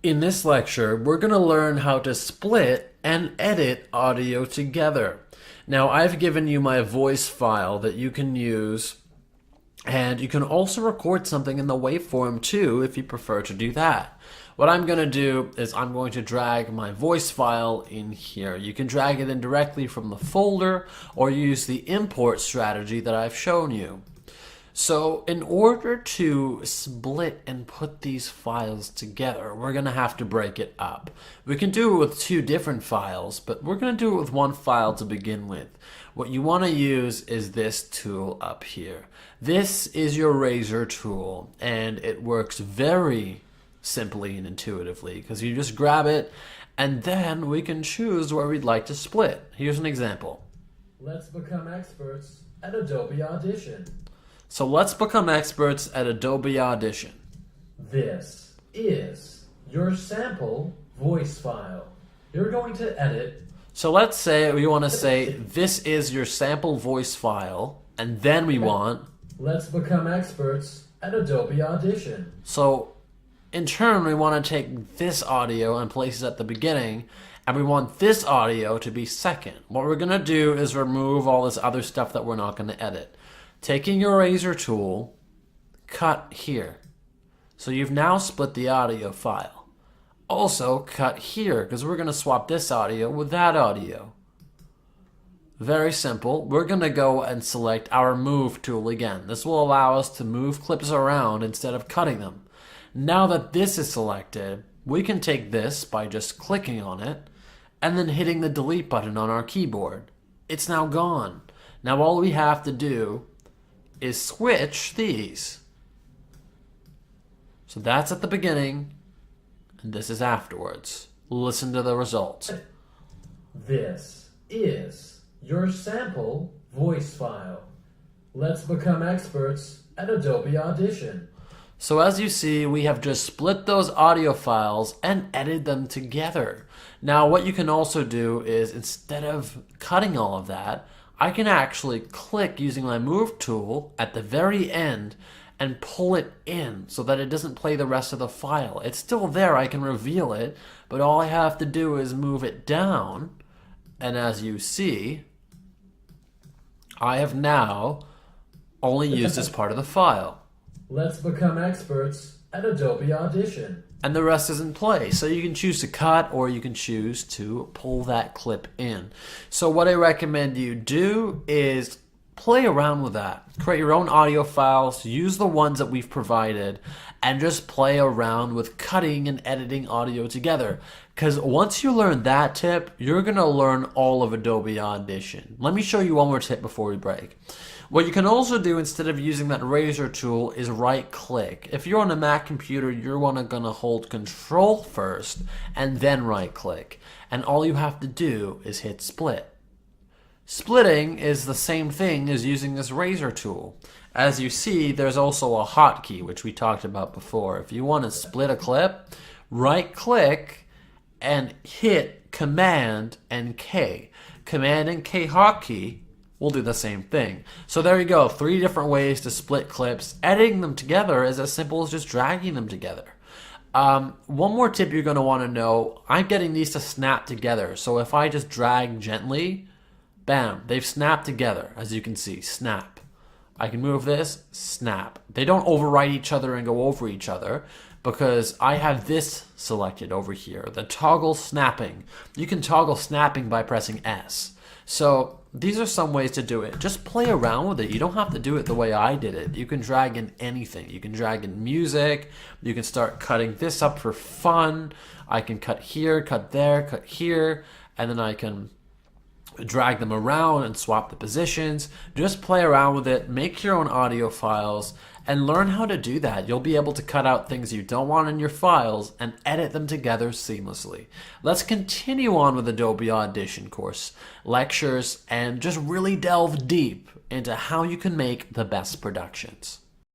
In this lecture, we're going to learn how to split and edit audio together. Now, I've given you my voice file that you can use, and you can also record something in the waveform too if you prefer to do that. What I'm going to do is I'm going to drag my voice file in here. You can drag it in directly from the folder or use the import strategy that I've shown you. So in order to split and put these files together, we're going to have to break it up. We can do it with two different files, but we're going to do it with one file to begin with. What you want to use is this tool up here. This is your razor tool, and it works very simply and intuitively because you just grab it and then we can choose where we'd like to split. Here's an example. Let's become experts at Adobe Audition. So let's become experts at Adobe Audition. This is your sample voice file. You're going to edit. So let's say we want to say this is your sample voice file, and then we want Let's become experts at Adobe Audition. So in turn, we want to take this audio and place it at the beginning, and we want this audio to be second. What we're going to do is remove all this other stuff that we're not going to edit. Taking your razor tool, cut here. So you've now split the audio file. Also, cut here, because we're going to swap this audio with that audio. Very simple. We're going to go and select our move tool again. This will allow us to move clips around instead of cutting them. Now that this is selected, we can take this by just clicking on it and then hitting the delete button on our keyboard. It's now gone. Now all we have to do is switch these. So that's at the beginning, and this is afterwards. Listen to the results. This is your sample voice file. Let's become experts at Adobe Audition. So as you see, we have just split those audio files and edited them together. Now what you can also do is, instead of cutting all of that, I can actually click using my move tool at the very end and pull it in so that it doesn't play the rest of the file. It's still there, I can reveal it, but all I have to do is move it down, and as you see, I have now only used this part of the file. Let's become experts at Adobe Audition. And the rest is in play. So you can choose to cut or you can choose to pull that clip in. So what I recommend you do is play around with that. Create your own audio files, use the ones that we've provided, and just play around with cutting and editing audio together. Because once you learn that tip, you're going to learn all of Adobe Audition. Let me show you one more tip before we break. What you can also do instead of using that razor tool is right click. If you're on a Mac computer, you're going to hold Control first and then right click. And all you have to do is hit split. Splitting is the same thing as using this razor tool. As you see, there's also a hotkey, which we talked about before. If you want to split a clip, right click and hit Command and K. Command and K hotkey will do the same thing. So there you go, 3 different ways to split clips. Editing them together is as simple as just dragging them together. One more tip you're going to want to know, I'm getting these to snap together. So if I just drag gently, bam, they've snapped together. As you can see, snap. I can move this, snap. They don't overwrite each other and go over each other because I have this selected over here, the toggle snapping. You can toggle snapping by pressing S. So these are some ways to do it. Just play around with it. You don't have to do it the way I did it. You can drag in anything. You can drag in music. You can start cutting this up for fun. I can cut here, cut there, cut here, and then I can drag them around and swap the positions. Just play around with it, make your own audio files, and learn how to do that. You'll be able to cut out things you don't want in your files and edit them together seamlessly. Let's continue on with Adobe Audition course, lectures, and just really delve deep into how you can make the best productions.